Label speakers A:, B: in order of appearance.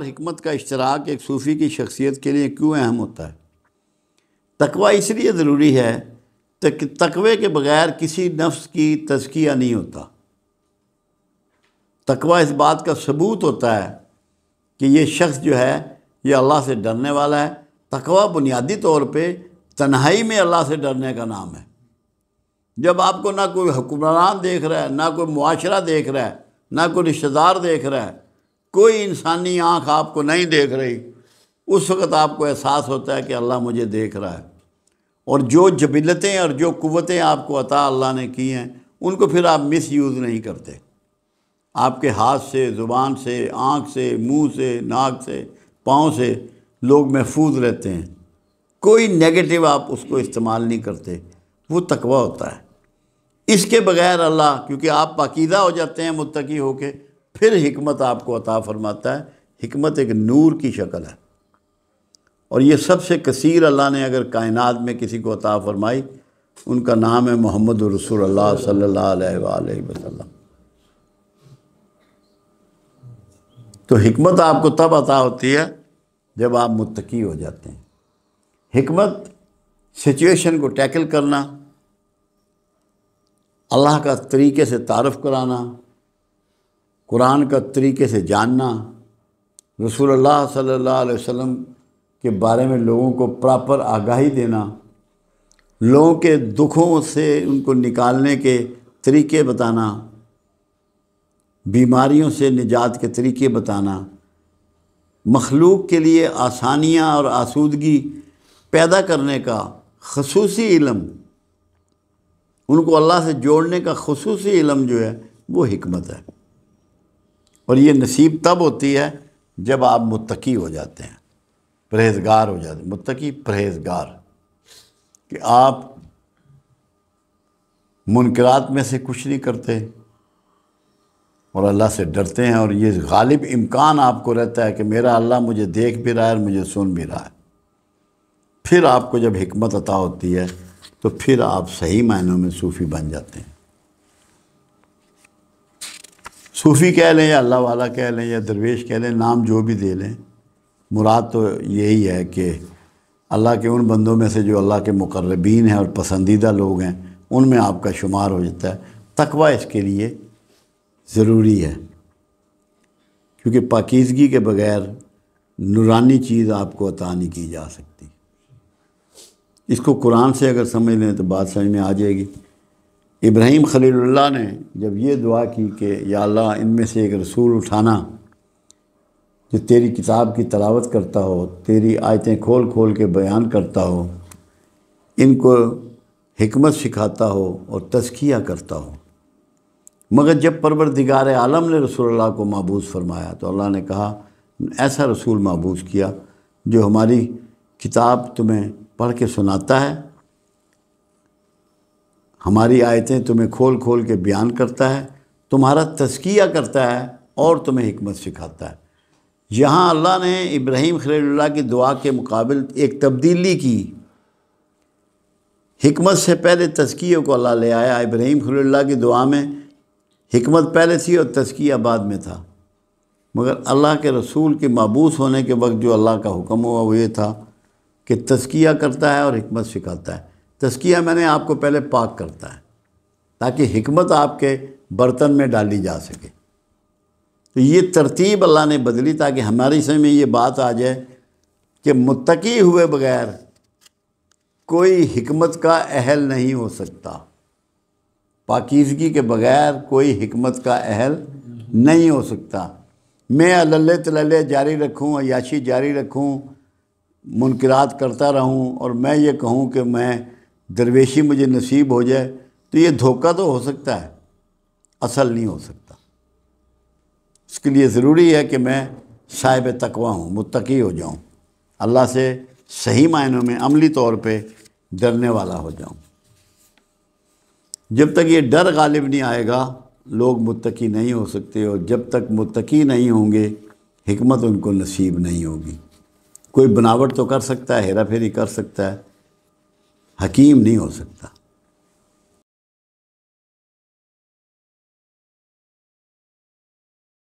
A: حکمت کا اشتراک ایک صوفی کی شخصیت کے لیے کیوں اہم ہوتا ہے؟ تقوی اس لیے ضروری ہے کہ تقوی کے بغیر کسی نفس کی تزکیہ نہیں ہوتا۔ تقوی اس بات کا ثبوت ہوتا ہے کہ یہ شخص جو ہے یہ اللہ سے ڈرنے والا ہے۔ تقوی بنیادی طور پہ تنہائی میں اللہ سے ڈرنے کا نام ہے۔ جب آپ کو نہ کوئی حکمران دیکھ رہا ہے، نہ کوئی معاشرہ دیکھ رہا ہے، نہ کوئی رشتہ دار دیکھ رہا ہے، کوئی انسانی آنکھ آپ کو نہیں دیکھ رہی، اس وقت آپ کو احساس ہوتا ہے کہ اللہ مجھے دیکھ رہا ہے۔ اور جو جبلتیں اور جو قوتیں آپ کو عطا اللہ نے کی ہیں ان کو پھر آپ مس یوز نہیں کرتے۔ آپ کے ہاتھ سے، زبان سے، آنکھ سے، منہ سے، ناک سے، پاؤں سے لوگ محفوظ رہتے ہیں۔ کوئی نیگیٹو آپ اس کو استعمال نہیں کرتے، وہ تقوی ہوتا ہے۔ اس کے بغیر اللہ، کیونکہ آپ پاکیزہ ہو جاتے ہیں متقی ہو کے، پھر حکمت آپ کو عطا فرماتا ہے۔ حکمت ایک نور کی شکل ہے، اور یہ سب سے کثیر اللہ نے اگر کائنات میں کسی کو عطا فرمائی، ان کا نام ہے محمد رسول اللہ صلی اللہ علیہ وآلہ وسلم۔ تو حکمت آپ کو تب عطا ہوتی ہے جب آپ متقی ہو جاتے ہیں۔ حکمت سچویشن کو ٹیکل کرنا، اللہ کا طریقے سے تعارف کرانا، قرآن کا طریقے سے جاننا، رسول اللہ صلی اللہ علیہ وسلم کے بارے میں لوگوں کو پراپر آگاہی دینا، لوگوں کے دکھوں سے ان کو نکالنے کے طریقے بتانا، بیماریوں سے نجات کے طریقے بتانا، مخلوق کے لیے آسانیاں اور آسودگی پیدا کرنے کا خصوصی علم، ان کو اللہ سے جوڑنے کا خصوصی علم جو ہے وہ حکمت ہے۔ اور یہ نصیب تب ہوتی ہے جب آپ متقی ہو جاتے ہیں، پرہیزگار ہو جاتے ہیں۔ متقی پرہیزگار، کہ آپ منکرات میں سے کچھ نہیں کرتے اور اللہ سے ڈرتے ہیں، اور یہ غالب امکان آپ کو رہتا ہے کہ میرا اللہ مجھے دیکھ بھی رہا ہے اور مجھے سن بھی رہا ہے۔ پھر آپ کو جب حکمت عطا ہوتی ہے تو پھر آپ صحیح معنوں میں صوفی بن جاتے ہیں۔ صوفی کہہ لیں یا اللہ والا کہہ لیں یا درویش کہہ لیں، نام جو بھی دے لیں، مراد تو یہی ہے کہ اللہ کے ان بندوں میں سے جو اللہ کے مقربین ہیں اور پسندیدہ لوگ ہیں، ان میں آپ کا شمار ہو جاتا ہے۔ تقوی اس کے لیے ضروری ہے، کیونکہ پاکیزگی کے بغیر نورانی چیز آپ کو عطا نہیں کی جا سکتی۔ اس کو قرآن سے اگر سمجھ لیں تو بات سمجھ میں آ جائے گی۔ ابراہیم خلیل اللہ نے جب یہ دعا کی کہ یا اللہ ان میں سے ایک رسول اٹھانا جو تیری کتاب کی تلاوت کرتا ہو، تیری آیتیں کھول کھول کے بیان کرتا ہو، ان کو حکمت سکھاتا ہو اور تزکیہ کرتا ہو، مگر جب پروردگار عالم نے رسول اللہ کو مبعوث فرمایا تو اللہ نے کہا ایسا رسول مبعوث کیا جو ہماری کتاب تمہیں پڑھ کے سناتا ہے، ہماری آیتیں تمہیں کھول کھول کے بیان کرتا ہے، تمہارا تزکیہ کرتا ہے اور تمہیں حکمت سکھاتا ہے۔ یہاں اللہ نے ابراہیم خلیل اللہ کی دعا کے مقابل ایک تبدیلی کی۔ حکمت سے پہلے تزکیہ کو اللہ لے آیا۔ ابراہیم خلیل اللہ کی دعا میں حکمت پہلے تھی اور تزکیہ بعد میں تھا، مگر اللہ کے رسول کے مبعوث ہونے کے وقت جو اللہ کا حکم ہوا وہ یہ تھا کہ تزکیہ کرتا ہے اور حکمت سکھاتا ہے۔ تزکیہ میں نے آپ کو پہلے پاک کرتا ہے تاکہ حکمت آپ کے برتن میں ڈالی جا سکے۔ تو یہ ترتیب اللہ نے بدلی تاکہ ہماری سمجھ میں یہ بات آ جائے کہ متقی ہوئے بغیر کوئی حکمت کا اہل نہیں ہو سکتا۔ پاکیزگی کے بغیر کوئی حکمت کا اہل نہیں ہو سکتا۔ میں اللہ تللے جاری رکھوں، عیاشی جاری رکھوں، منکرات کرتا رہوں اور میں یہ کہوں کہ میں درویشی مجھے نصیب ہو جائے، تو یہ دھوکہ تو ہو سکتا ہے، اصل نہیں ہو سکتا۔ اس کے لیے ضروری ہے کہ میں صاحب تقوی ہوں، متقی ہو جاؤں، اللہ سے صحیح معنوں میں عملی طور پہ ڈرنے والا ہو جاؤں۔ جب تک یہ ڈر غالب نہیں آئے گا لوگ متقی نہیں ہو سکتے، اور جب تک متقی نہیں ہوں گے حکمت ان کو نصیب نہیں ہوگی۔ کوئی بناوٹ تو کر سکتا ہے، ہیرا پھیری کر سکتا ہے، حکیم نہیں ہو سکتا۔